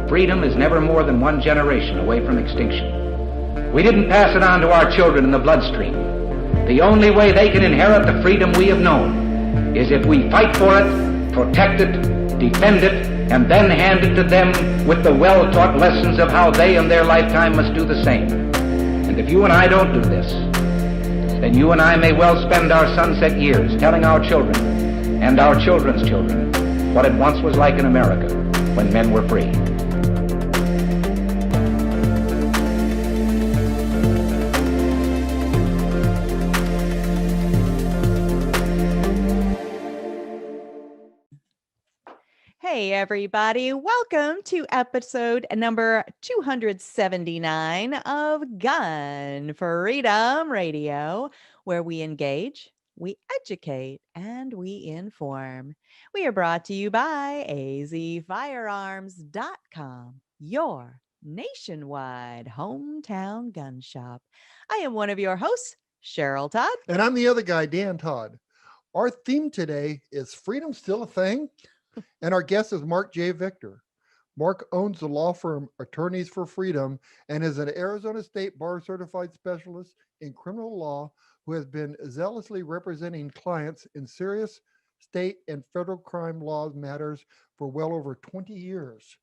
Freedom is never more than one generation away from extinction. We didn't pass it on to our children in the bloodstream. The only way they can inherit the freedom we have known is if we fight for it, protect it, defend it, and then hand it to them with the well-taught lessons of how they in their lifetime must do the same. And if you and I don't do this, then you and I may well spend our sunset years telling our children and our children's children what it once was like in America when men were free. Hey everybody, welcome to episode number 279 of Gun Freedom Radio, where we engage, we educate, and we inform. We are brought to you by azfirearms.com, your nationwide hometown gun shop. I am one of your hosts, Cheryl Todd. And I'm the other guy, Dan Todd. Our theme today is Freedom Still a Thing? And our guest is Marc J Victor. Marc owns the law firm Attorneys for Freedom and is an Arizona State Bar Certified Specialist in criminal law who has been zealously representing clients in serious state and federal crime laws matters for well over 20 years.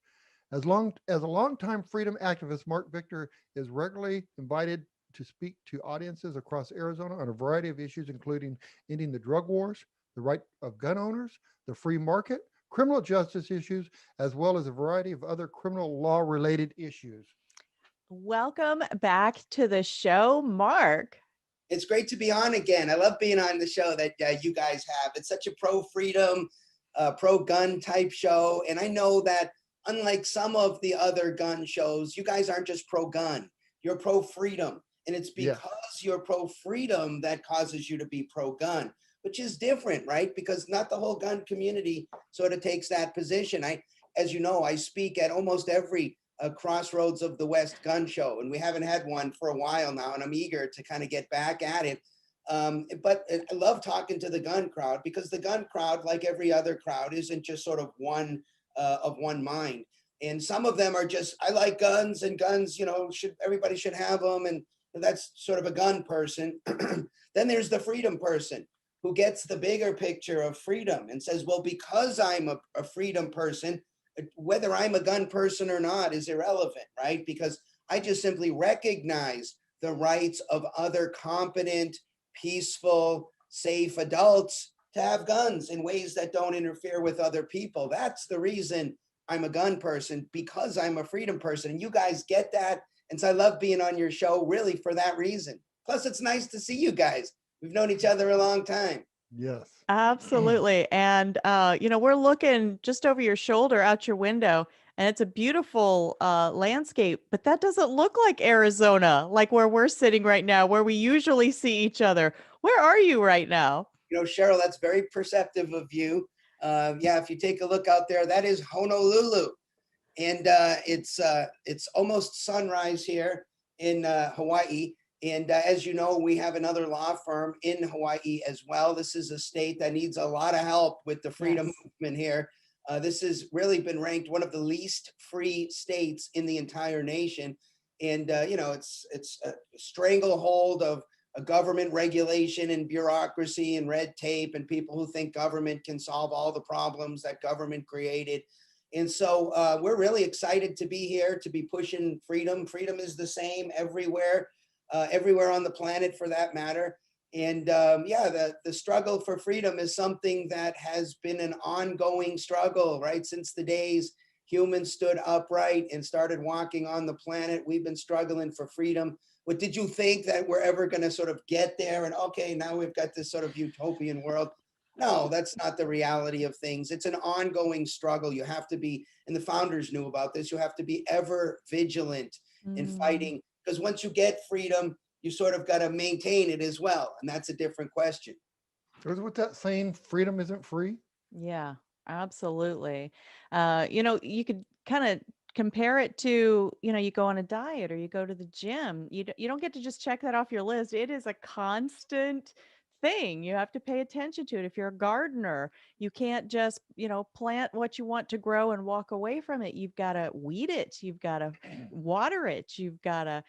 As a longtime freedom activist, Marc Victor is regularly invited to speak to audiences across Arizona on a variety of issues, including ending the drug wars, the right of gun owners, the free market, criminal justice issues, as well as a variety of other criminal law related issues. Welcome back to the show, Marc. It's great to be on again. I love being on the show that you guys have. It's such a pro-freedom, pro-gun type show. And I know that unlike some of the other gun shows, you guys aren't just pro-gun, you're pro-freedom. And it's because you're pro-freedom that causes you to be pro-gun, which is different, right? Because not the whole gun community sort of takes that position. As you know, I speak at almost every Crossroads of the West gun show, and we haven't had one for a while now, and I'm eager to kind of get back at it. But I love talking to the gun crowd because the gun crowd, like every other crowd, isn't just sort of one mind. And some of them are just, I like guns, and guns, everybody should have them, and that's sort of a gun person. Then there's the freedom person, who gets the bigger picture of freedom and says, well, because I'm a freedom person, whether I'm a gun person or not is irrelevant, right? Because I just simply recognize the rights of other competent, peaceful, safe adults to have guns in ways that don't interfere with other people. That's the reason I'm a gun person, because I'm a freedom person. And you guys get that. And so I love being on your show really for that reason. Plus, it's nice to see you guys. We've known each other a long time. Yes. Absolutely. And, we're looking just over your shoulder out your window, and it's a beautiful landscape, but that doesn't look like Arizona, like where we're sitting right now, where we usually see each other. Where are you right now? Cheryl, that's very perceptive of you. If you take a look out there, that is Honolulu. And it's almost sunrise here in Hawaii. And as you know, we have another law firm in Hawaii as well. This is a state that needs a lot of help with the freedom movement here. This has really been ranked one of the least free states in the entire nation. And, it's a stranglehold of a government regulation and bureaucracy and red tape and people who think government can solve all the problems that government created. And so we're really excited to be here, to be pushing freedom. Freedom is the same everywhere. Everywhere on the planet for that matter. And the struggle for freedom is something that has been an ongoing struggle, right? Since the days humans stood upright and started walking on the planet, we've been struggling for freedom. What did you think that we're ever going to sort of get there? And okay, now we've got this sort of utopian world. No, that's not the reality of things. It's an ongoing struggle. You have to be, and the founders knew about this, you have to be ever vigilant in fighting. Because once you get freedom, you sort of got to maintain it as well. And that's a different question. With that saying, freedom isn't free? Yeah, absolutely. You could kind of compare it to, you go on a diet or you go to the gym. You don't get to just check that off your list. It is a constant thing. You have to pay attention to it. If you're a gardener, you can't just, plant what you want to grow and walk away from it. You've got to weed it. You've got to water it. You've got to,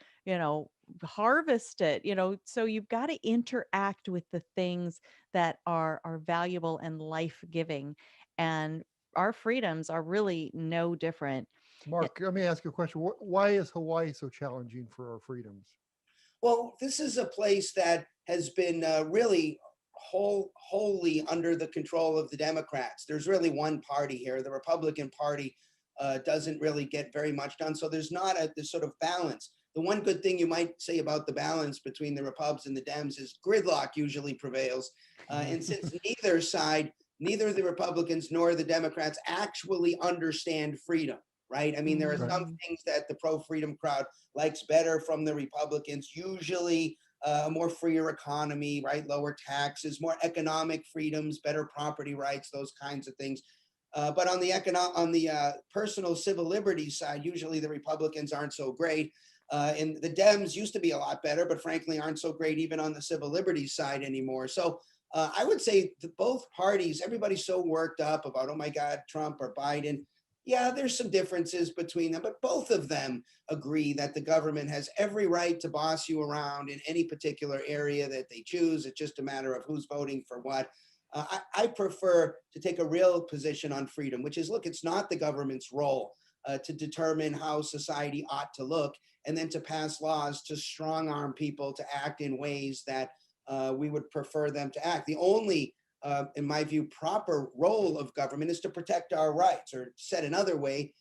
harvest it, so you've got to interact with the things that are valuable and life-giving. And our freedoms are really no different. Mark, let me ask you a question. Why is Hawaii so challenging for our freedoms? Well, this is a place that has been really wholly under the control of the Democrats. There's really one party here. The Republican Party doesn't really get very much done. So there's not this sort of balance. The one good thing you might say about the balance between the Repubs and the Dems is gridlock usually prevails. And since neither side, neither the Republicans nor the Democrats actually understand freedom, right? I mean, there are some things that the pro-freedom crowd likes better from the Republicans, usually a more freer economy, right? Lower taxes, more economic freedoms, better property rights, those kinds of things. But on the personal civil liberties side, usually the Republicans aren't so great. And the Dems used to be a lot better, but frankly aren't so great even on the civil liberties side anymore. So I would say that both parties, everybody's so worked up about, oh my God, Trump or Biden. Yeah, there's some differences between them, but both of them agree that the government has every right to boss you around in any particular area that they choose. It's just a matter of who's voting for what. I prefer to take a real position on freedom, which is, look, it's not the government's role to determine how society ought to look, and then to pass laws to strong arm people to act in ways that we would prefer them to act. The only in my view, proper role of government is to protect our rights, or said another way,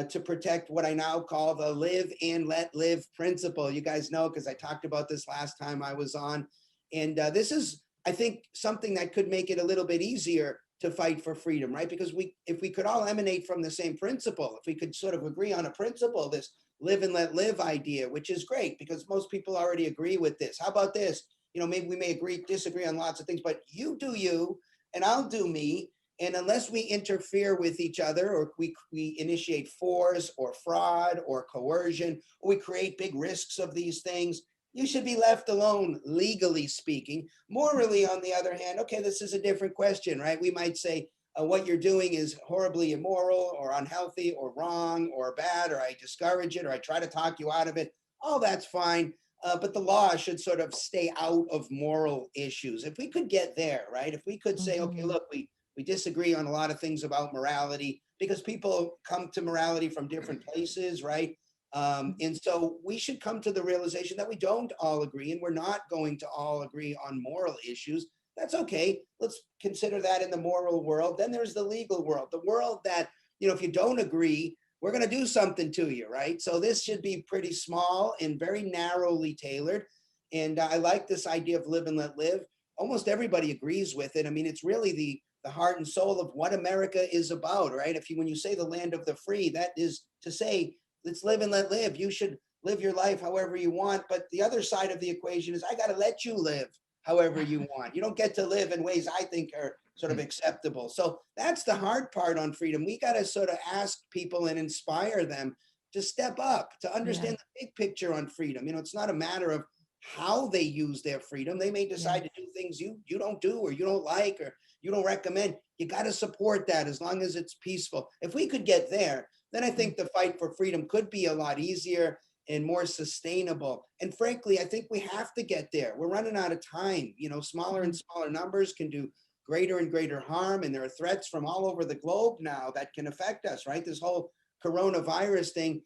to protect what I now call the live and let live principle. You guys know, because I talked about this last time I was on. And this is, I think, something that could make it a little bit easier to fight for freedom, right? Because if we could all emanate from the same principle, if we could sort of agree on a principle, this live and let live idea, which is great because most people already agree with this. How about this? Maybe we may disagree on lots of things, but you do you, and I'll do me. And unless we interfere with each other, or we initiate force or fraud or coercion, or we create big risks of these things, you should be left alone, legally speaking. Morally, on the other hand, okay, this is a different question, right? We might say what you're doing is horribly immoral or unhealthy or wrong or bad, or I discourage it, or I try to talk you out of it. All that's fine. But the law should sort of stay out of moral issues. If we could get there, right? If we could say, okay, look, we disagree on a lot of things about morality because people come to morality from different places, right? And so we should come to the realization that we don't all agree, and we're not going to all agree on moral issues. That's okay. Let's consider that in the moral world. Then there's the legal world, the world that, if you don't agree, we're going to do something to you, right? So this should be pretty small and very narrowly tailored. And I like this idea of live and let live. Almost everybody agrees with it. I mean, it's really the heart and soul of what America is about, right? When you say the land of the free, that is to say, let's live and let live. You should live your life however you want. But the other side of the equation is I got to let you live however you want. You don't get to live in ways I think are sort of acceptable. So that's the hard part on freedom. We got to sort of ask people and inspire them to step up, to understand the big picture on freedom. It's not a matter of how they use their freedom. They may decide to do things you don't do, or you don't like, or you don't recommend. You got to support that as long as it's peaceful. If we could get there, then I think the fight for freedom could be a lot easier and more sustainable. And frankly, I think we have to get there. We're running out of time. Smaller and smaller numbers can do greater and greater harm. And there are threats from all over the globe now that can affect us, right? This whole coronavirus thing,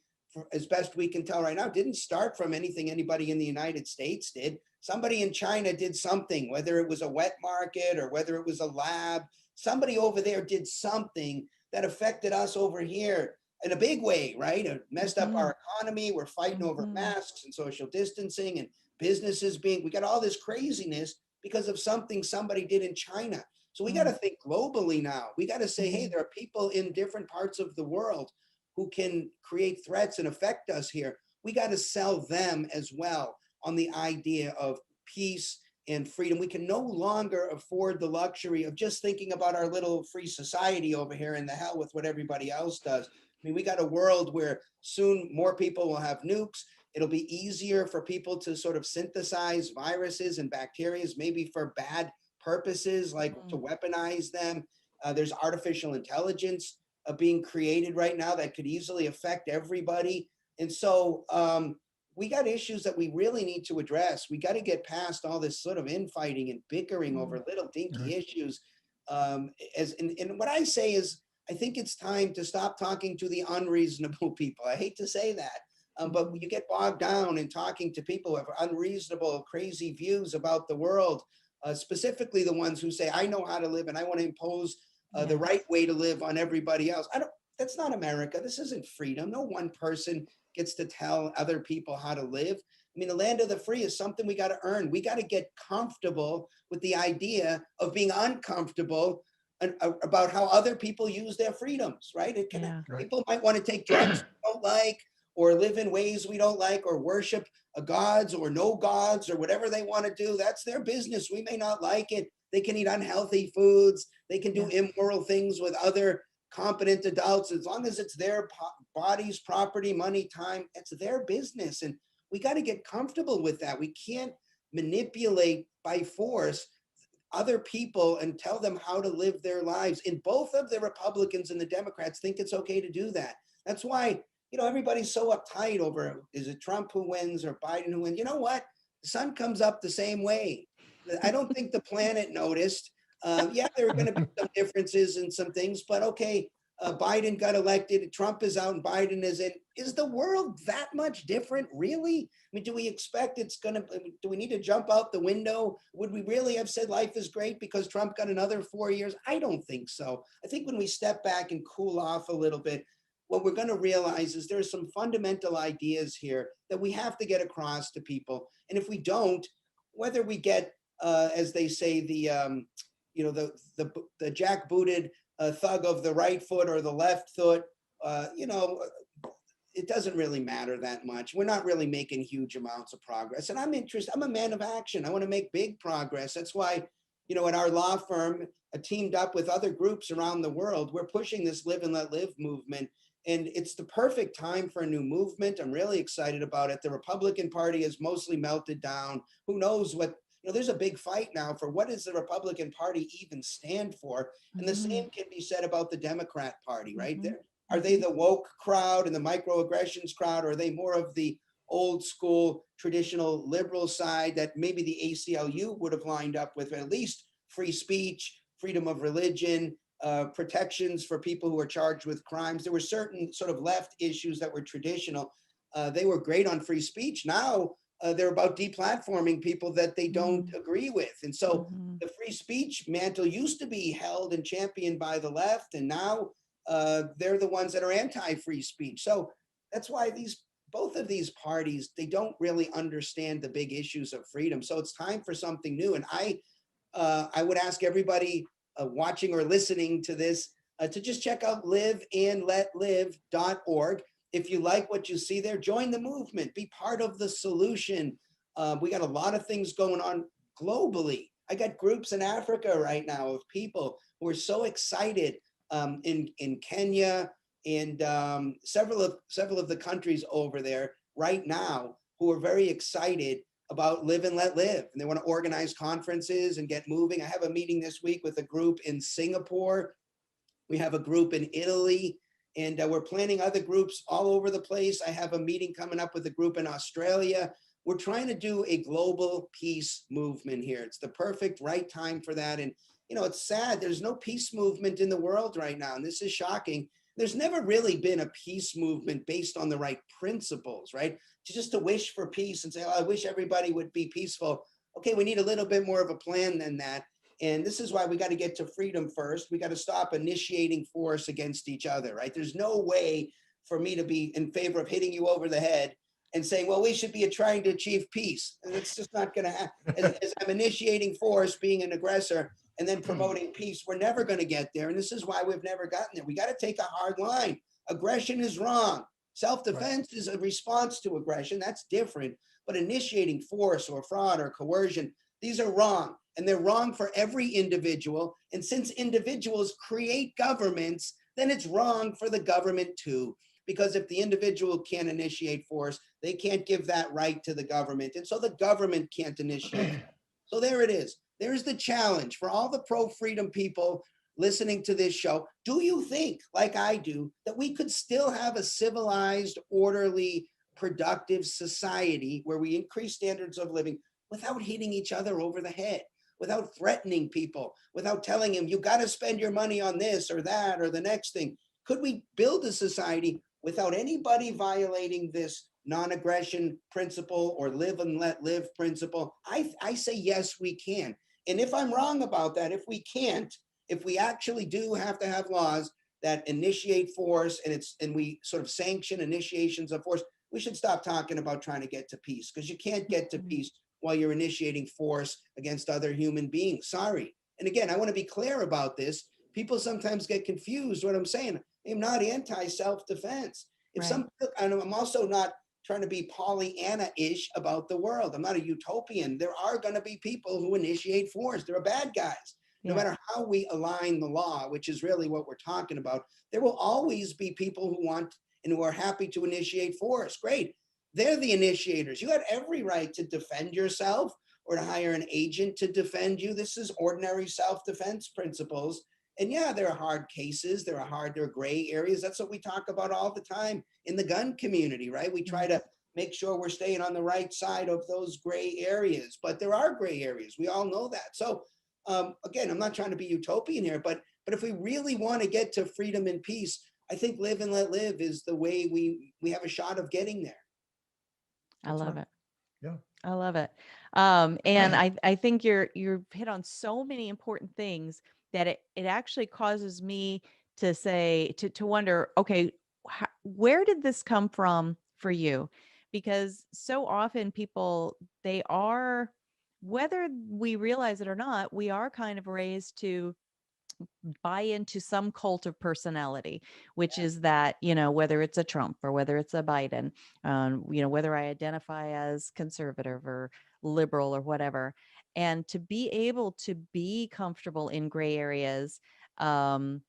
as best we can tell right now, didn't start from anything anybody in the United States did. Somebody in China did something, whether it was a wet market or whether it was a lab. Somebody over there did something that affected us over here in a big way, right? It messed up our economy. We're fighting over masks and social distancing, and businesses we got all this craziness because of something somebody did in China. So we got to think globally now. We got to say, hey, there are people in different parts of the world who can create threats and affect us here. We got to sell them as well on the idea of peace and freedom. We can no longer afford the luxury of just thinking about our little free society over here and the hell with what everybody else does. I mean, we got a world where soon more people will have nukes, It'll be easier for people to sort of synthesize viruses and bacteria, maybe for bad purposes, like to weaponize them. There's artificial intelligence being created right now that could easily affect everybody. And so we got issues that we really need to address. We got to get past all this sort of infighting and bickering over little dinky issues. And what I say is, I think it's time to stop talking to the unreasonable people. I hate to say that. But you get bogged down in talking to people who have unreasonable, crazy views about the world, specifically the ones who say, I know how to live and I want to impose the right way to live on everybody else. That's not America. This isn't freedom. No one person gets to tell other people how to live. I mean, the land of the free is something we got to earn. We got to get comfortable with the idea of being uncomfortable about how other people use their freedoms, right? People might want to take drugs we don't like, or live in ways we don't like, or worship gods or no gods or whatever they want to do. That's their business. We may not like it. They can eat unhealthy foods. They can do immoral things with other competent adults. As long as it's their bodies, property, money, time, it's their business. And we got to get comfortable with that. We can't manipulate by force other people and tell them how to live their lives. And both of the Republicans and the Democrats think it's okay to do that. That's why, everybody's so uptight over, is it Trump who wins or Biden who wins? You know what? The sun comes up the same way. I don't think the planet noticed. There are going to be some differences in some things, but okay, Biden got elected, Trump is out and Biden is in. Is the world that much different, really? I mean, do we expect do we need to jump out the window? Would we really have said life is great because Trump got another 4 years? I don't think so. I think when we step back and cool off a little bit, what we're going to realize is there's some fundamental ideas here that we have to get across to people. And if we don't, whether we get, as they say, the jackbooted thug of the right foot or the left foot, it doesn't really matter that much. We're not really making huge amounts of progress. And I'm a man of action. I want to make big progress. That's why, at our law firm, teamed up with other groups around the world, we're pushing this Live and Let Live movement. And it's the perfect time for a new movement. I'm really excited about it. The Republican Party has mostly melted down. Who knows what, there's a big fight now for what does the Republican Party even stand for? And the same can be said about the Democrat Party, right? Are they the woke crowd and the microaggressions crowd? Or are they more of the old school, traditional liberal side that maybe the ACLU would have lined up with, at least free speech, freedom of religion, protections for people who are charged with crimes? There were certain sort of left issues that were traditional. They were great on free speech. Now they're about deplatforming people that they don't agree with. And so the free speech mantle used to be held and championed by the left, and now they're the ones that are anti-free speech. So that's why both of these parties, they don't really understand the big issues of freedom. So it's time for something new. And I would ask everybody watching or listening to this to just check out liveandletlive.org. If you like what you see there, join the movement, be part of the solution. We got a lot of things going on globally. I got groups in Africa right now of people who are so excited in Kenya and several of the countries over there right now who are very excited about Live and Let Live. And they want to organize conferences and get moving. I have a meeting this week with a group in Singapore. We have a group in Italy, and we're planning other groups all over the place. I have a meeting coming up with a group in Australia. We're trying to do a global peace movement here. It's the perfect right time for that. And, it's sad. There's no peace movement in the world right now. And this is shocking. There's never really been a peace movement based on the right principles, right? Just to wish for peace and say, I wish everybody would be peaceful. Okay, we need a little bit more of a plan than that. And this is why we got to get to freedom first. We got to stop initiating force against each other, right? There's no way for me to be in favor of hitting you over the head and saying, well, we should be trying to achieve peace. And it's just not going to happen. As I'm initiating force, being an aggressor, and then promoting peace, we're never going to get there. And this is why we've never gotten there. We got to take a hard line. Aggression is wrong. Self-defense is a response to aggression. That's different. But initiating force or fraud or coercion, these are wrong. And they're wrong for every individual. And since individuals create governments, then it's wrong for the government too. Because if the individual can't initiate force, They can't give that right to the government. And so the government can't initiate. So there it is. There's the challenge for all the pro-freedom people listening to this show. Do you think, like I do, that we could still have a civilized, orderly, productive society where we increase standards of living without hitting each other over the head, without threatening people, without telling them, you got to spend your money on this or that or the next thing? Could we build a society without anybody violating this non-aggression principle or live and let live principle? I say, yes, we can. And if I'm wrong about that, if we can't, if we actually do have to have laws that initiate force and we sort of sanction initiations of force, we should stop talking about trying to get to peace, because you can't get to peace while you're initiating force against other human beings. Sorry. And again, I want to be clear about this. People sometimes get confused what I'm saying. I'm not anti-self-defense. And I'm also not trying to be Pollyanna-ish about the world. I'm not a utopian. There are going to be people who initiate force. There are bad guys. No matter how we align the law, which is really what we're talking about, there will always be people who want and who are happy to initiate force. Great. They're the initiators. You had every right to defend yourself or to hire an agent to defend you. This is ordinary self-defense principles. And yeah, there are hard cases. There are gray areas. That's what we talk about all the time in the gun community, right? We try to make sure we're staying on the right side of those gray areas, but there are gray areas. We all know that. So again, I'm not trying to be utopian here, but if we really want to get to freedom and peace, I think live and let live is the way we have a shot of getting there. I love it. Yeah. I love it. And I think you're hit on so many important things that it actually causes me to say, to wonder, okay, where did this come from for you? Because so often people, they are, whether we realize it or not, we are kind of raised to buy into some cult of personality, which is that, whether it's a Trump or whether it's a Biden, whether I identify as conservative or liberal or whatever, and to be able to be comfortable in gray areas, like,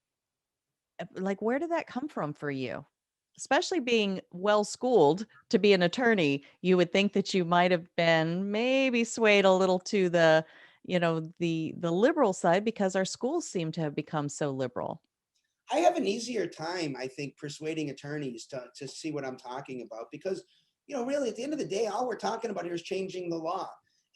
where did that come from for you? Especially being well schooled to be an attorney, you would think that you might have been maybe swayed a little to the liberal side, because our schools seem to have become so liberal. I have an easier time, I think, persuading attorneys to see what I'm talking about, because, really at the end of the day, all we're talking about here is changing the law.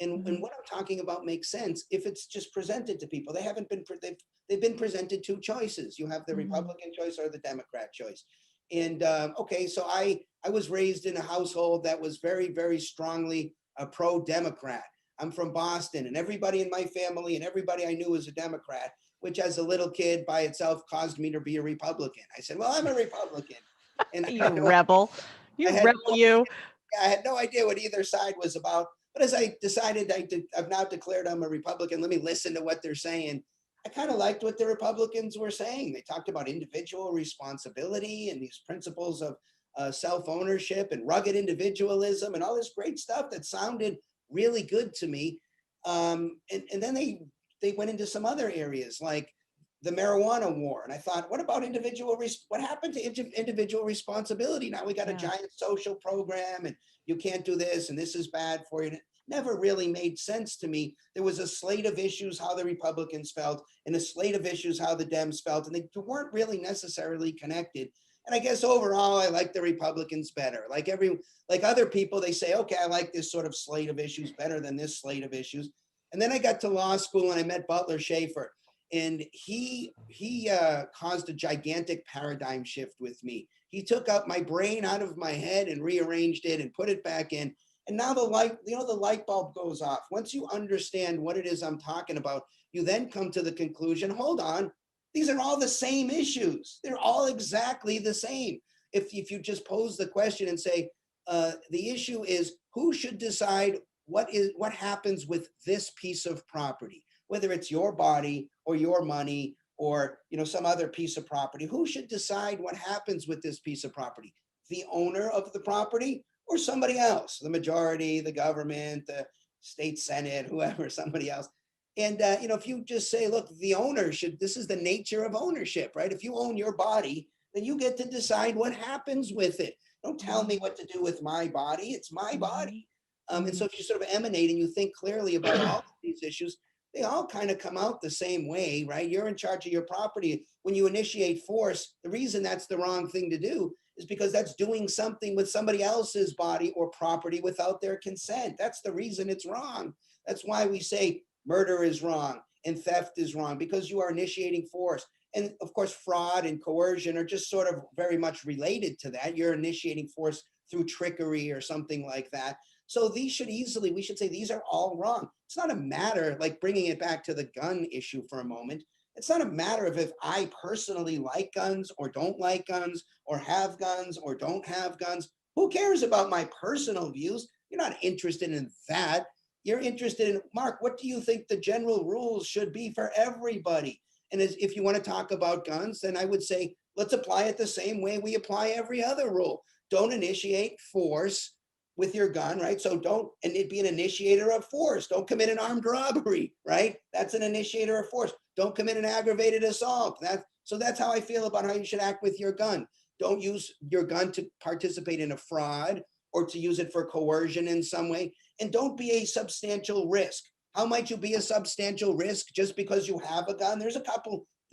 And what I'm talking about makes sense if it's just presented to people. They've been presented two choices. You have the Republican choice or the Democrat choice. And okay, so I was raised in a household that was very, very strongly a pro-Democrat. I'm from Boston, and everybody in my family and everybody I knew was a Democrat, which as a little kid by itself caused me to be a Republican. I said, well, I'm a Republican. And You rebel. I had no idea what either side was about. But as I decided I've now declared I'm a Republican, let me listen to what they're saying. I kind of liked what the Republicans were saying. They talked about individual responsibility and these principles of self-ownership and rugged individualism and all this great stuff that sounded really good to me. And then they went into some other areas like the marijuana war. And I thought, what about what happened to individual responsibility? Now we got a giant social program and you can't do this and this is bad for you. And it never really made sense to me. There was a slate of issues how the Republicans felt and a slate of issues how the Dems felt, and they weren't really necessarily connected. And I guess overall, I like the Republicans better. Like other people, they say, okay, I like this sort of slate of issues better than this slate of issues. And then I got to law school and I met Butler Schaefer, and he caused a gigantic paradigm shift with me. He took out my brain out of my head and rearranged it and put it back in. And now the light bulb goes off. Once you understand what it is I'm talking about, you then come to the conclusion, hold on, these are all the same issues. They're all exactly the same. If you just pose the question and say, the issue is who should decide what happens with this piece of property, whether it's your body or your money or some other piece of property, who should decide what happens with this piece of property? The owner of the property or somebody else, the majority, the government, the state senate, whoever, somebody else. And if you just say, look, the owner this is the nature of ownership, right? If you own your body, then you get to decide what happens with it. Don't tell me what to do with my body. It's my body. And so Mhm. if you sort of emanate and you think clearly about all of these issues, they all kind of come out the same way, right? You're in charge of your property. When you initiate force, the reason that's the wrong thing to do is because that's doing something with somebody else's body or property without their consent. That's the reason it's wrong. That's why we say murder is wrong and theft is wrong, because you are initiating force. And of course, fraud and coercion are just sort of very much related to that. You're initiating force through trickery or something like that. So these should easily, we should say these are all wrong. It's not a matter, like bringing it back to the gun issue for a moment. It's not a matter of if I personally like guns or don't like guns or have guns or don't have guns. Who cares about my personal views? You're not interested in that. You're interested in, Mark, what do you think the general rules should be for everybody? And if you want to talk about guns, then I would say, let's apply it the same way we apply every other rule. Don't initiate force with your gun, right? So don't and it be an initiator of force. Don't commit an armed robbery, right? That's an initiator of force. Don't commit an aggravated assault. That's how I feel about how you should act with your gun. Don't use your gun to participate in a fraud or to use it for coercion in some way. And don't be a substantial risk. How might you be a substantial risk just because you have a gun? There's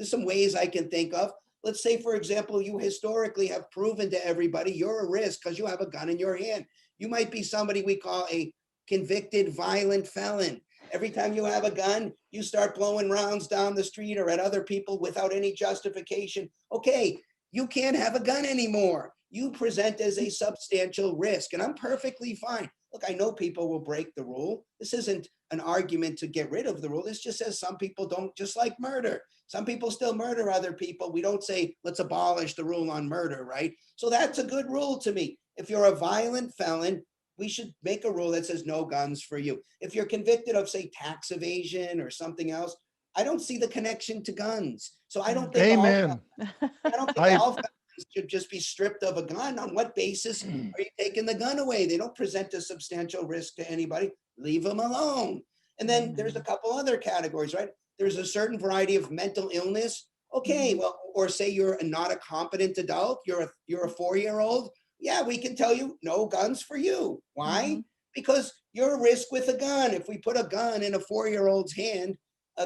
some ways I can think of. Let's say, for example, you historically have proven to everybody you're a risk because you have a gun in your hand. You might be somebody we call a convicted violent felon. Every time you have a gun, you start blowing rounds down the street or at other people without any justification. Okay, you can't have a gun anymore. You present as a substantial risk, and I'm perfectly fine. Look, I know people will break the rule. This isn't an argument to get rid of the rule. This just says some people don't, just like murder. Some people still murder other people. We don't say, let's abolish the rule on murder, right? So that's a good rule to me. If you're a violent felon, we should make a rule that says no guns for you. If you're convicted of, say, tax evasion or something else, I don't see the connection to guns. So I don't think Amen. I all felons should just be stripped of a gun. On what basis are you taking the gun away? They don't present a substantial risk to anybody. Leave them alone. And then there's a couple other categories, right? There's a certain variety of mental illness. Okay, well, or say you're not a competent adult, you're a 4-year-old. Yeah, we can tell you no guns for you. Why? Because you're a risk with a gun. If we put a gun in a 4-year-old's hand,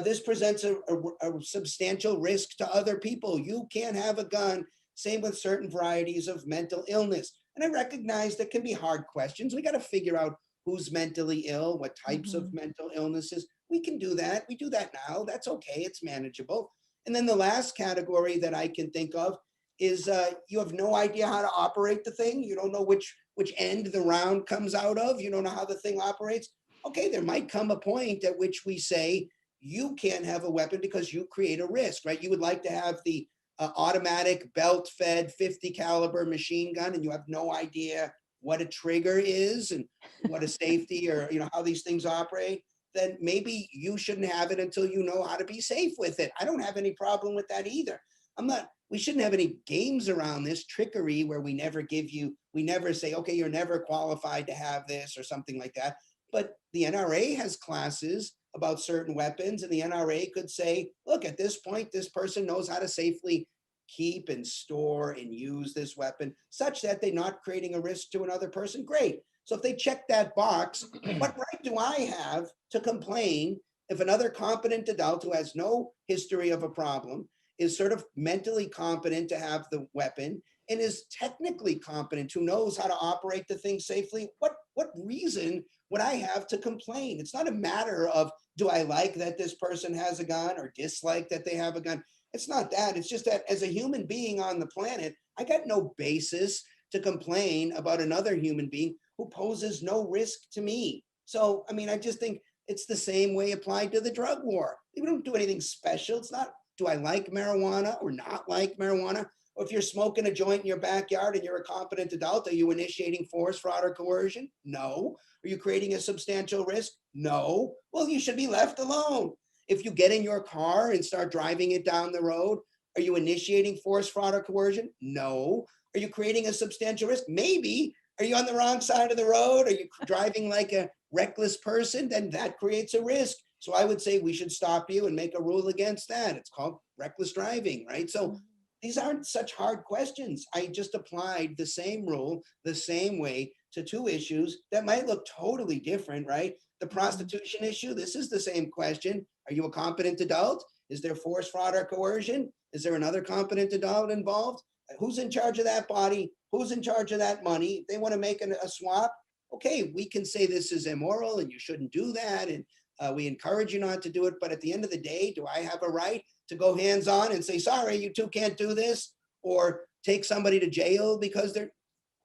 this presents a substantial risk to other people. You can't have a gun. Same with certain varieties of mental illness. And I recognize that can be hard questions. We got to figure out who's mentally ill, what types of mental illnesses. We can do that. We do that now. That's okay. It's manageable. And then the last category that I can think of is you have no idea how to operate the thing. You don't know which end the round comes out of. You don't know how the thing operates. Okay, there might come a point at which we say you can't have a weapon because you create a risk, right? You would like to have the automatic belt-fed 50 caliber machine gun, and you have no idea what a trigger is and what a safety or how these things operate. Then maybe you shouldn't have it until you know how to be safe with it. I don't have any problem with that either. We shouldn't have any games around this trickery where we never say, okay, you're never qualified to have this or something like that. But the NRA has classes about certain weapons, and the NRA could say, look, at this point, this person knows how to safely keep and store and use this weapon such that they're not creating a risk to another person. Great. So if they check that box, what right do I have to complain if another competent adult who has no history of a problem is sort of mentally competent to have the weapon and is technically competent, who knows how to operate the thing safely? What reason would I have to complain? It's not a matter of, do I like that this person has a gun or dislike that they have a gun? It's not that. It's just that as a human being on the planet, I got no basis to complain about another human being who poses no risk to me. So, I just think it's the same way applied to the drug war. We don't do anything special. It's not, do I like marijuana or not like marijuana? Or if you're smoking a joint in your backyard and you're a competent adult, are you initiating force, fraud, or coercion? No. Are you creating a substantial risk? No. Well, you should be left alone. If you get in your car and start driving it down the road, are you initiating force, fraud, or coercion? No. Are you creating a substantial risk? Maybe. Are you on the wrong side of the road? Are you driving like a reckless person? Then that creates a risk. So I would say we should stop you and make a rule against that. It's called reckless driving, right? So these aren't such hard questions. I just applied the same rule, the same way to two issues that might look totally different, right? The prostitution issue, this is the same question. Are you a competent adult? Is there force, fraud, or coercion? Is there another competent adult involved? Who's in charge of that body? Who's in charge of that money? If they want to make a swap, okay, we can say this is immoral and you shouldn't do that. And we encourage you not to do it. But at the end of the day, do I have a right to go hands on and say, sorry, you two can't do this? Or take somebody to jail because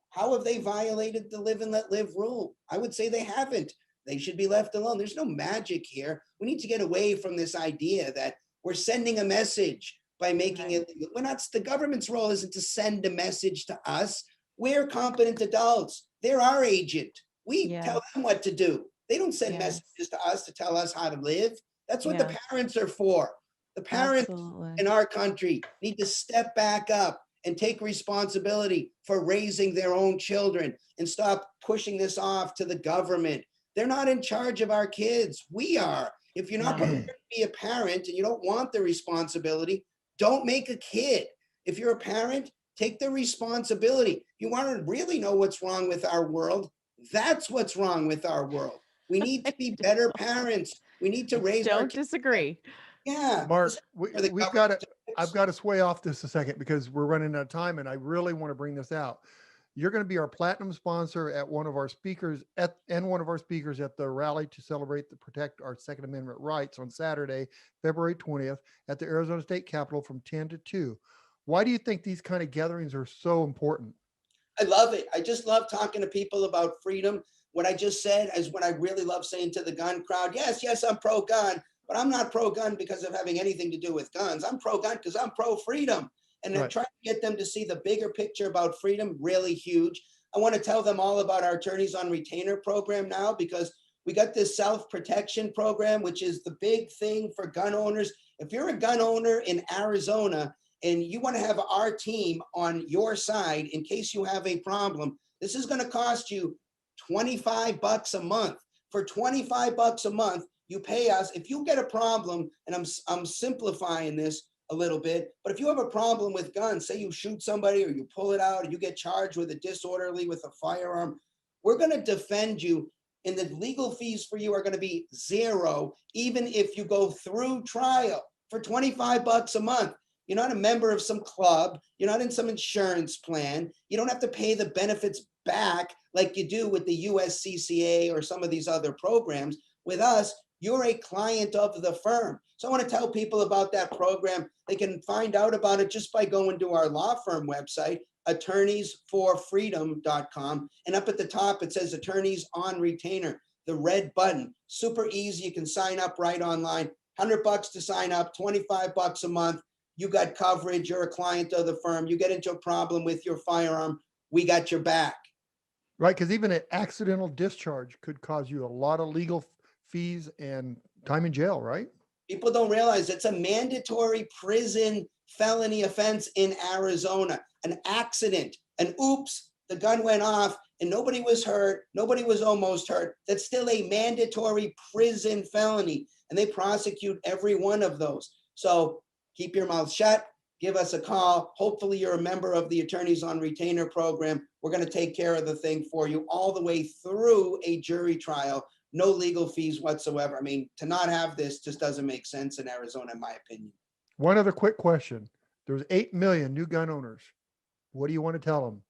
how have they violated the live and let live rule? I would say they haven't. They should be left alone. There's no magic here. We need to get away from this idea that we're sending a message by making it legal. We're not, the government's role isn't to send a message to us. We're competent adults. They're our agent. We tell them what to do. They don't send messages to us to tell us how to live. That's what the parents are for. The parents in our country need to step back up and take responsibility for raising their own children and stop pushing this off to the government. They're not in charge of our kids. We are. If you're not prepared to be a parent and you don't want the responsibility, don't make a kid. If you're a parent, take the responsibility. You want to really know what's wrong with our world? That's what's wrong with our world. We need to be better parents. We need to raise our kids. Don't disagree. Yeah. Mark, I've got to sway off this a second because we're running out of time and I really want to bring this out. You're going to be our platinum sponsor at one of our speakers at the rally to celebrate the protect our Second Amendment rights on Saturday, February 20th at the Arizona State Capitol from 10 to 2. Why do you think these kind of gatherings are so important? I love it. I just love talking to people about freedom. What I just said is what I really love saying to the gun crowd. Yes, I'm pro-gun, but I'm not pro-gun because of having anything to do with guns. I'm pro-gun because I'm pro-freedom. And then try to get them to see the bigger picture about freedom, really huge. I want to tell them all about our Attorneys on Retainer program now, because we got this self-protection program, which is the big thing for gun owners. If you're a gun owner in Arizona and you want to have our team on your side in case you have a problem, this is going to cost you $25 a month. For $25 a month, you pay us. If you get a problem, and I'm simplifying this a little bit, but if you have a problem with guns, say you shoot somebody or you pull it out or you get charged with a disorderly with a firearm, we're going to defend you, and the legal fees for you are going to be zero, even if you go through trial for $25 a month. You're not a member of some club. You're not in some insurance plan. You don't have to pay the benefits back like you do with the USCCA or some of these other programs. With us, you're a client of the firm. So I want to tell people about that program. They can find out about it just by going to our law firm website, attorneysforfreedom.com. And up at the top, it says Attorneys on Retainer, the red button. Super easy. You can sign up right online. $100 to sign up, $25 a month. You got coverage. You're a client of the firm. You get into a problem with your firearm, we got your back. Right, because even an accidental discharge could cause you a lot of legal fees and time in jail, right? People don't realize it's a mandatory prison felony offense in Arizona. An accident, an oops, the gun went off and nobody was hurt, nobody was almost hurt. That's still a mandatory prison felony, and they prosecute every one of those. So keep your mouth shut, give us a call. Hopefully you're a member of the Attorneys on Retainer program. We're going to take care of the thing for you all the way through a jury trial. No legal fees whatsoever. I mean, to not have this just doesn't make sense in Arizona, in my opinion. One other quick question. There's 8 million new gun owners. What do you want to tell them?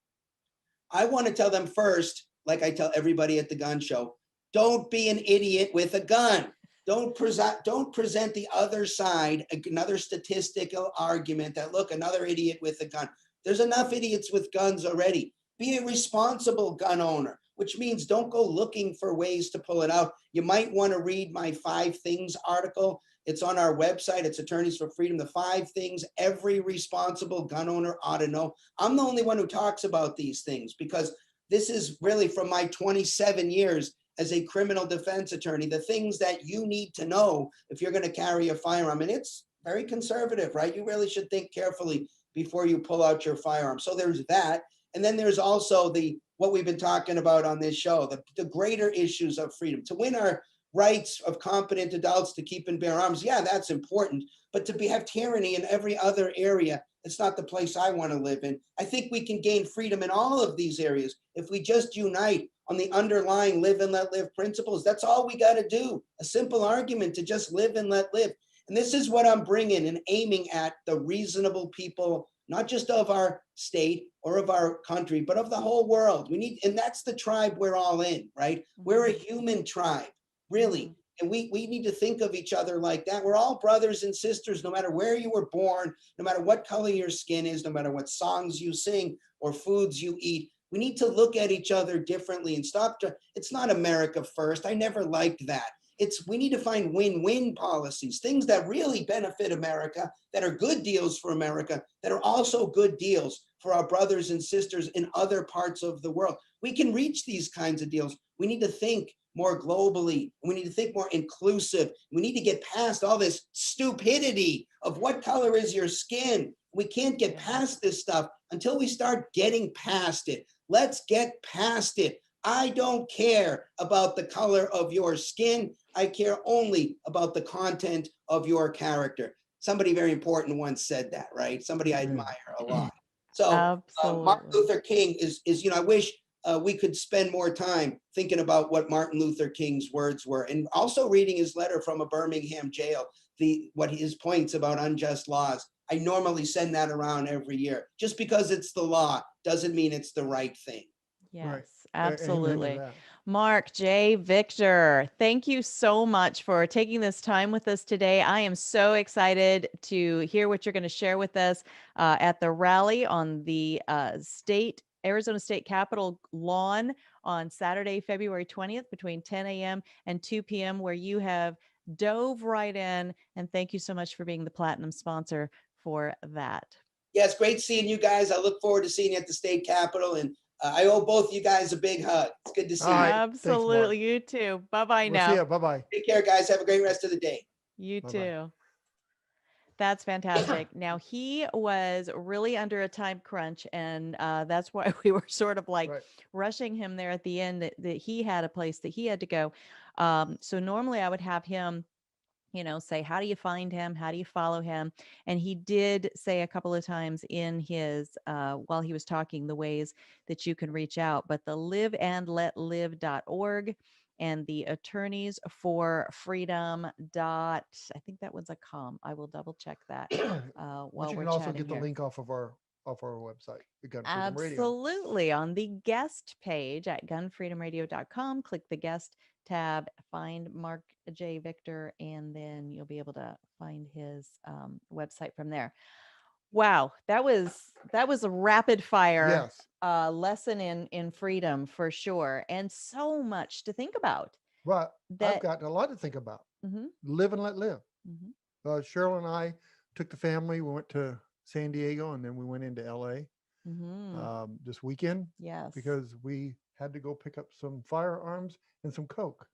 I want to tell them first, like I tell everybody at the gun show, don't be an idiot with a gun. Don't present the other side, another statistical argument that, look, another idiot with a gun. There's enough idiots with guns already. Be a responsible gun owner, which means don't go looking for ways to pull it out. You might want to read my 5 Things article. It's on our website. It's Attorneys for Freedom. The 5 things every responsible gun owner ought to know. I'm the only one who talks about these things because this is really from my 27 years as a criminal defense attorney, the things that you need to know if you're going to carry a firearm. And it's very conservative, right? You really should think carefully before you pull out your firearm. So there's that. And then there's also what we've been talking about on this show, the greater issues of freedom. To win our rights of competent adults to keep and bear arms, yeah, that's important. but to have tyranny in every other area, it's not the place I want to live in. I think we can gain freedom in all of these areas if we just unite on the underlying live and let live principles. That's all we got to do. A simple argument to just live and let live. And this is what I'm bringing and aiming at the reasonable people, not just of our state or of our country, but of the whole world. We need, and that's the tribe we're all in, right? We're a human tribe, really. And we need to think of each other like that. We're all brothers and sisters, no matter where you were born, no matter what color your skin is, no matter what songs you sing or foods you eat. We need to look at each other differently and stop to, it's not America first. I never liked that. We need to find win-win policies, things that really benefit America, that are good deals for America, that are also good deals for our brothers and sisters in other parts of the world. We can reach these kinds of deals. We need to think more globally. We need to think more inclusive. We need to get past all this stupidity of what color is your skin. We can't get past this stuff until we start getting past it. Let's get past it. I don't care about the color of your skin. I care only about the content of your character. Somebody very important once said that, right? Somebody I admire a lot. So Martin Luther King is, I wish we could spend more time thinking about what Martin Luther King's words were, and also reading his letter from a Birmingham jail, what his points about unjust laws. I normally send that around every year. Just because it's the law doesn't mean it's the right thing. Yes, Right. absolutely. Marc J Victor, thank you so much for taking this time with us today. I am so excited to hear what you're going to share with us at the rally on the Arizona State Capitol lawn on Saturday, February 20th between 10 a.m. and 2 p.m., where you have dove right in. And thank you so much for being the platinum sponsor for that. Yeah, it's great seeing you guys. I look forward to seeing you at the state capitol, and I owe both you guys a big hug. It's good to see you. Absolutely. You too. Bye-bye now. See ya. Bye-bye. Take care, guys. Have a great rest of the day. You Bye-bye. too. That's fantastic. Now, he was really under a time crunch, and that's why we were sort of like rushing him there at the end, that he had a place that he had to go. So normally I would have him, say, how do you find him? How do you follow him? And he did say a couple of times in his, while he was talking, the ways that you can reach out, but the liveandletlive.org and the attorneys for freedom I think that was a com. I will double check that while But you we're can also chatting get the here. link off our website, the Gun Freedom Radio. Absolutely. On the guest page at gunfreedomradio.com, click the guest tab, find Marc J Victor, and then you'll be able to find his website from there. Wow, that was a rapid fire lesson in freedom for sure, and so much to think about. But I've got a lot to think about. Live and let live. Cheryl and I took the family. We went to San Diego, and then we went into LA this weekend. Yes, because we had to go pick up some firearms and some coke.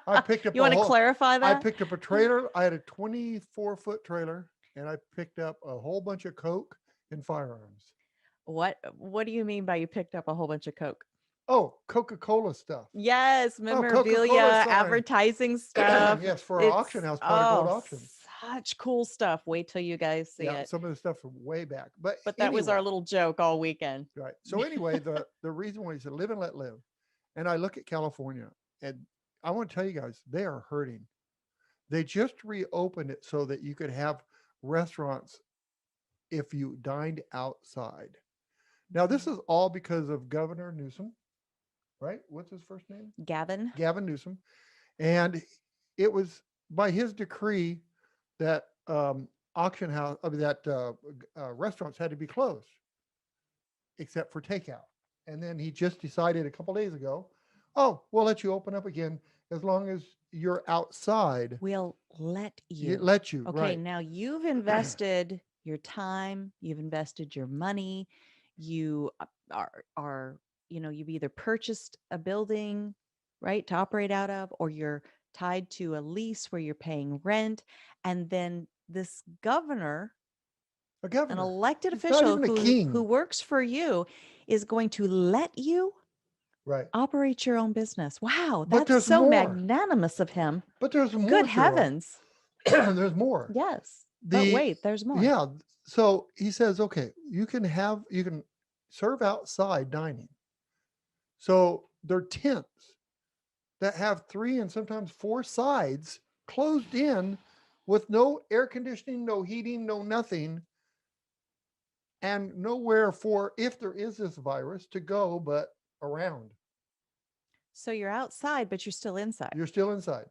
I picked up. You want to clarify that? I picked up a trailer. I had a 24-foot trailer, and I picked up a whole bunch of coke and firearms. What do you mean by you picked up a whole bunch of coke? Oh, Coca-Cola stuff. Yes, memorabilia, advertising stuff. Yes, for our auction house, Pot of Gold auction. Such cool stuff. Wait till you guys see it. Some of the stuff from way back. But that was our little joke all weekend. Right. So anyway, the reason why he said live and let live. And I look at California, and I want to tell you guys, they are hurting. They just reopened it so that you could have restaurants if you dined outside. Now, this is all because of Governor Newsom, right? What's his first name? Gavin Newsom. And it was by his decree that restaurants had to be closed, except for takeout. And then he just decided a couple days ago, we'll let you open up again as long as you're outside. We'll let you. Let you. Okay, right. Now you've invested your time, you've invested your money, you are you've either purchased a building, right, to operate out of, or you're tied to a lease where you're paying rent, and then this governor, an elected official who works for you, is going to let you operate your own business. Wow, that's so magnanimous of him. But there's more. Good heavens. There's more. Yes. But wait, there's more. Yeah. So he says, okay, you can serve outside dining. So they're tents that have 3 and sometimes 4 sides closed in with no air conditioning, no heating, no nothing, and nowhere for, if there is this virus, to go but around. So you're outside, but you're still inside. You're still inside.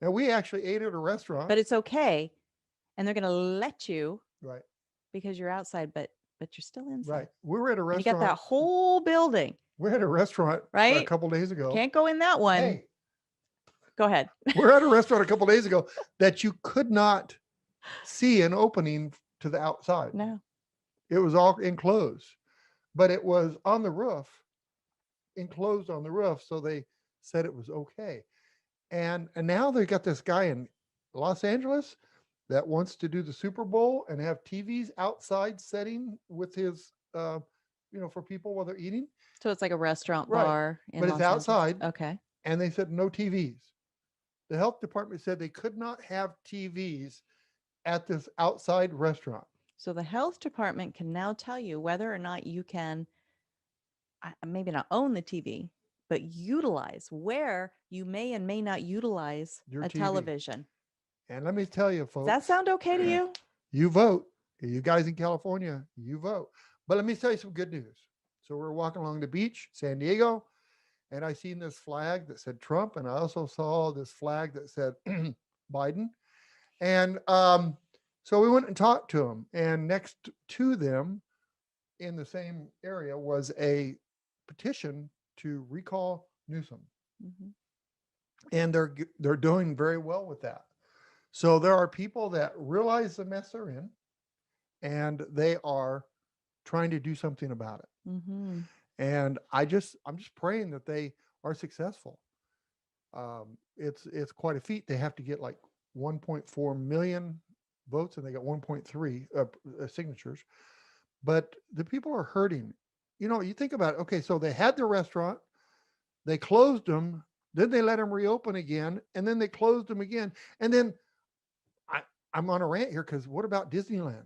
And we actually ate at a restaurant. But it's okay. And they're going to let you Right. because you're outside, but you're still inside. Right. We were at a And you restaurant. got that whole building. We're at a restaurant a right? couple days ago. Can't go in that one. Hey, Go ahead. we're at a restaurant a couple days ago that you could not see an opening to the outside. No. It was all enclosed, but it was on the roof, enclosed on the roof. So they said it was okay. And now they got this guy in Los Angeles that wants to do the Super Bowl and have TVs outside setting with his, for people while they're eating. So it's like a restaurant Right. bar. In But it's Los Angeles. outside. Okay. And they said no TVs. The health department said they could not have TVs at this outside restaurant. So the health department can now tell you whether or not you can maybe not own the TV, but utilize where you may and may not utilize Your a TV. television. And let me tell you, Does folks. that sound okay to you? You vote. You guys in California, you vote. But let me tell you some good news. So we're walking along the beach, San Diego, and I seen this flag that said Trump, and I also saw this flag that said Biden. And so we went and talked to them. And next to them in the same area was a petition to recall Newsom. Mm-hmm. And they're doing very well with that. So there are people that realize the mess they're in, and they are trying to do something about it. Mm-hmm. And I'm just praying that they are successful. It's quite a feat. They have to get like 1.4 million votes, and they got 1.3 signatures. But the people are hurting. You think about it. Okay, so they had the restaurant, they closed them, then they let them reopen again, and then they closed them again. And then I'm on a rant here because what about Disneyland,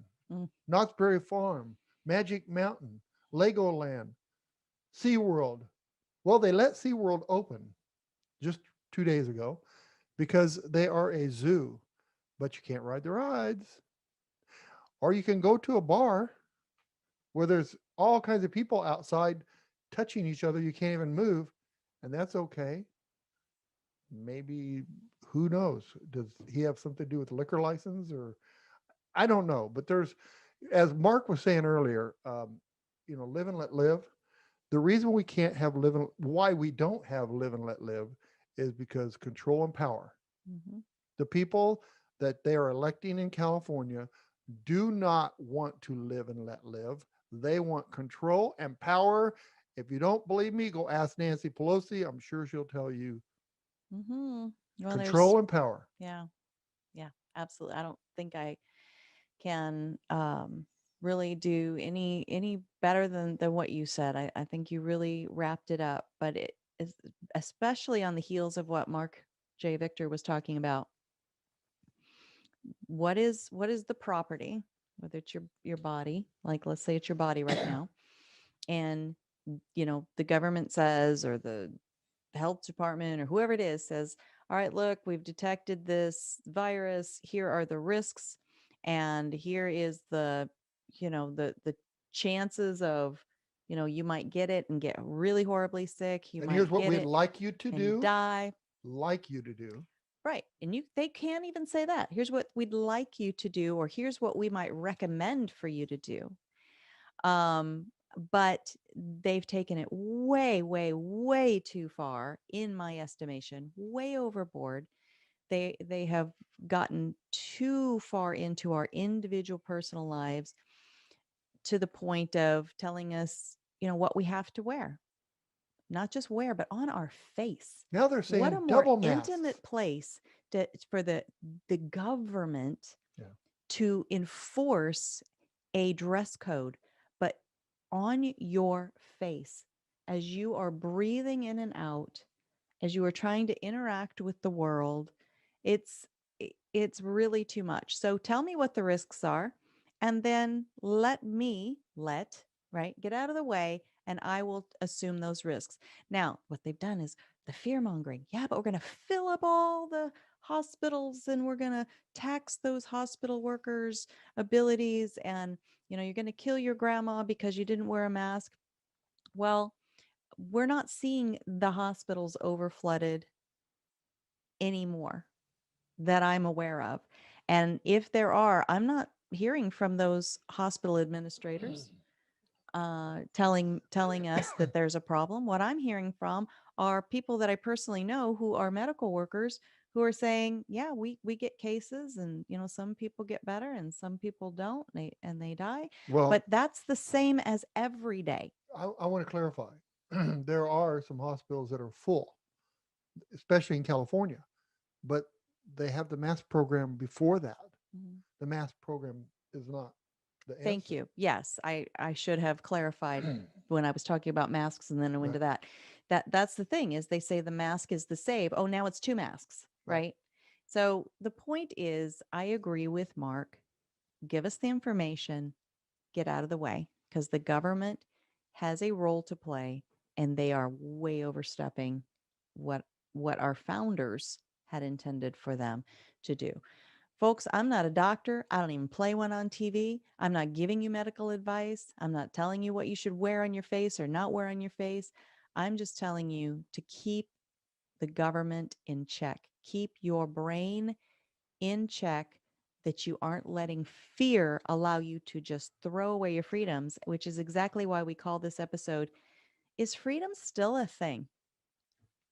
Knott's Berry Farm, Magic Mountain, Legoland, SeaWorld? Well, they let SeaWorld open just 2 days ago because they are a zoo, but you can't ride the rides. Or you can go to a bar where there's all kinds of people outside touching each other. You can't even move, and that's okay. Maybe, who knows? Does he have something to do with the liquor license, or I don't know. But there's, as Mark was saying earlier, live and let live. The reason we can't have why we don't have live and let live is because control and power. Mm-hmm. The people that they are electing in California do not want to live and let live. They want control and power. If you don't believe me, go ask Nancy Pelosi. I'm sure she'll tell you. Mm-hmm. Well, control and power. Yeah, absolutely. I don't think I can really do any better than what you said. I think you really wrapped it up. But it is especially on the heels of what Marc J Victor was talking about. What is the property, whether it's your body, like let's say it's your body right now, and the government says, or the health department or whoever it is says, all right, look, we've detected this virus. Here are the risks. And here is the chances of, you might get it and get really horribly sick. And here's what we'd like you to do. Die. Like you to do. Right. And they can't even say that. Here's what we'd like you to do, or here's what we might recommend for you to do. But they've taken it way, way, way too far, in my estimation, way overboard. They have gotten too far into our individual personal lives, to the point of telling us, what we have to wear. Not just wear, but on our face. Now they're saying what a double more masks. intimate place for the government to enforce a dress code, but on your face, as you are breathing in and out, as you are trying to interact with the world. it's really too much. So tell me what the risks are, and then right, get out of the way, and I will assume those risks. Now, what they've done is the fear mongering. Yeah, but we're going to fill up all the hospitals and we're going to tax those hospital workers' abilities. And, you're going to kill your grandma because you didn't wear a mask. Well, we're not seeing the hospitals overflooded anymore that I'm aware of. And if there are, I'm not hearing from those hospital administrators telling us that there's a problem. What I'm hearing from are people that I personally know who are medical workers who are saying, yeah, we get cases, and some people get better and some people don't, and they die. Well, But that's the same as every day. I want to clarify. There are some hospitals that are full, especially in California, but they have the mask program before that. Mhm. The mask program is not the Thank answer. you. Yes, I should have clarified when I was talking about masks, and then I went Right, to that. That's the thing, is they say the mask is the save. Oh, now it's two masks, right. right? So the point is, I agree with Mark. Give us the information, get out of the way, because the government has a role to play, and they are way overstepping what our founders had intended for them to do. Folks, I'm not a doctor. I don't even play one on TV. I'm not giving you medical advice. I'm not telling you what you should wear on your face or not wear on your face. I'm just telling you to keep the government in check. Keep your brain in check, that you aren't letting fear allow you to just throw away your freedoms, which is exactly why we call this episode, Is Freedom Still a Thing?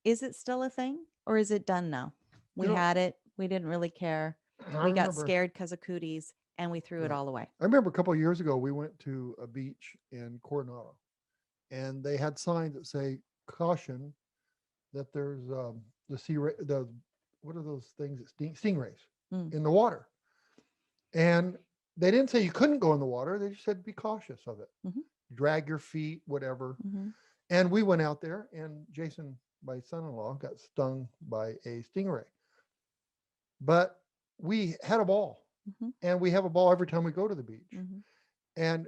Is it still a thing, or is it done now? You We know, had it. We didn't really care. I We got remember, scared because of cooties, and we threw it yeah, all away. I remember a couple of years ago, we went to a beach in Coronado and they had signs that say caution that there's the what are those things that stingrays Mm, in the water. And they didn't say you couldn't go in the water. They just said be cautious of it. mhm, Drag your feet, whatever. mhm. And we went out there, and Jason, my son-in-law, got stung by a stingray. But we had a ball, Mhm, and we have a ball every time we go to the beach. mhm, And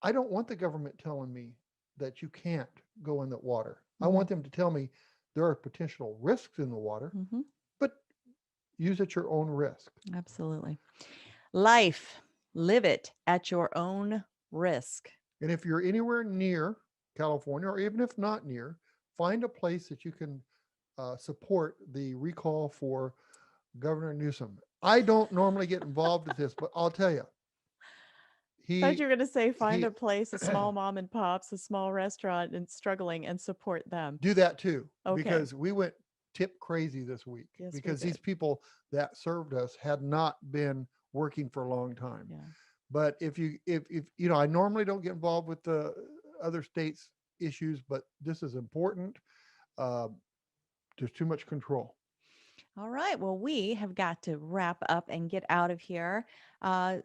I don't want the government telling me that you can't go in the water. I mhm, want them to tell me there are potential risks in the water, mhm. but use at your own risk. Absolutely. Life, live it at your own risk. And if you're anywhere near California, or even if not near, find a place that you can support the recall for Governor Newsom. I don't normally get involved with this, but I'll tell you, Thought he you were going to say find he a place, a small mom and pops, a small restaurant and struggling, and support them. do that too, Okay. because we went tip crazy this week Yes, we because did. these people that served us had not been working for a long time. Yeah. But if I normally don't get involved with the other states' issues, but this is important. Uh, there's too much control. All right. Well, we have got to wrap up and get out of here. Uh,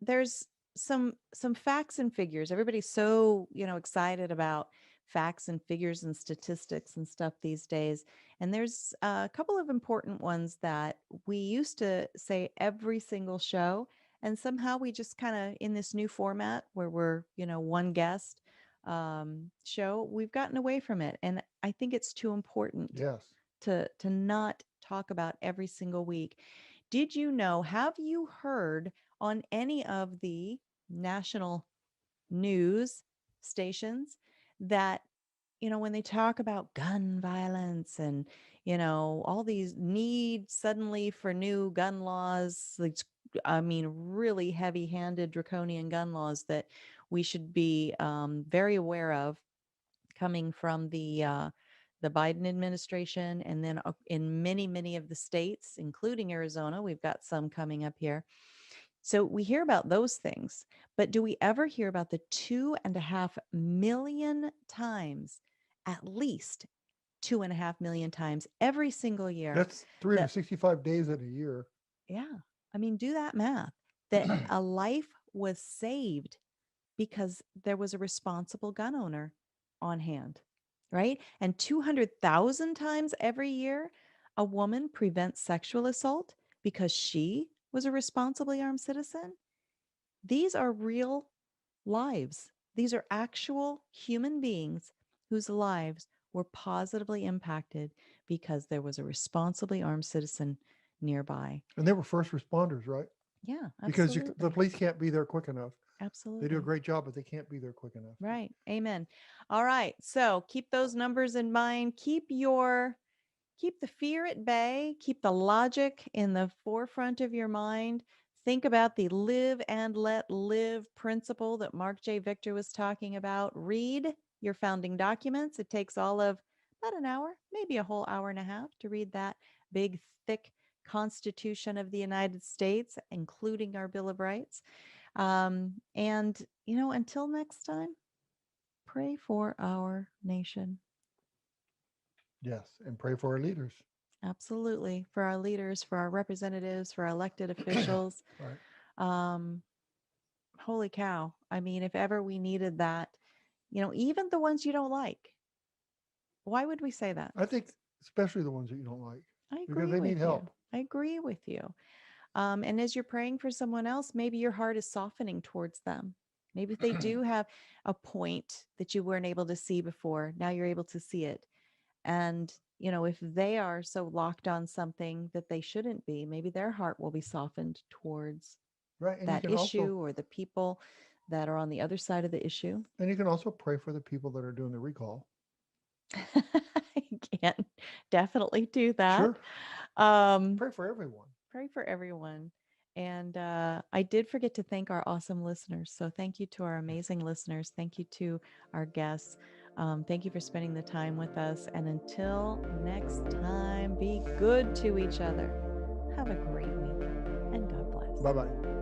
there's some facts and figures. Everybody's so excited about facts and figures and statistics and stuff these days. And there's a couple of important ones that we used to say every single show, and somehow we just kind of, in this new format where we're one guest show, we've gotten away from it. And I think it's too important Yes. to not talk about every single week. Did you know, have you heard on any of the national news stations that, when they talk about gun violence and, all these need suddenly for new gun laws, like, I mean, really heavy handed draconian gun laws that we should be very aware of, coming from the Biden administration, and then in many, many of the states, including Arizona, we've got some coming up here. So we hear about those things, but do we ever hear about the 2.5 million times, at least 2.5 million times every single year, That's that, 365 days in a year. yeah, I mean, do that math, that a life was saved because there was a responsible gun owner on hand, right? And 200,000 times every year, a woman prevents sexual assault because she was a responsibly armed citizen. These are real lives. These are actual human beings whose lives were positively impacted because there was a responsibly armed citizen nearby. And they were first responders, right? Yeah, Because absolutely. the police can't be there quick enough. Absolutely. They do a great job, but they can't be there quick enough. Right. Amen. All right. So keep those numbers in mind. Keep the fear at bay. Keep the logic in the forefront of your mind. Think about the live and let live principle that Marc J. Victor was talking about. Read your founding documents. It takes all of about an hour, maybe a whole hour and a half to read that big, thick Constitution of the United States, including our Bill of Rights. And, until next time, pray for our nation. Yes. And pray for our leaders. Absolutely. For our leaders, for our representatives, for our elected officials. Right. Holy cow. I mean, if ever we needed that, even the ones you don't like. Why would we say that? I think especially the ones that you don't like. I Because agree they with need you. help. I agree with you. And as you're praying for someone else, maybe your heart is softening towards them. Maybe if they do have a point that you weren't able to see before, now you're able to see it. And, if they are so locked on something that they shouldn't be, maybe their heart will be softened towards Right. And that issue or the people that are on the other side of the issue. And you can also pray for the people that are doing the recall. I can definitely do that. Sure. Pray for everyone. Pray for everyone. And I did forget to thank our awesome listeners. So thank you to our amazing listeners. Thank you to our guests. Thank you for spending the time with us. And until next time, be good to each other. Have a great week and God bless. Bye-bye.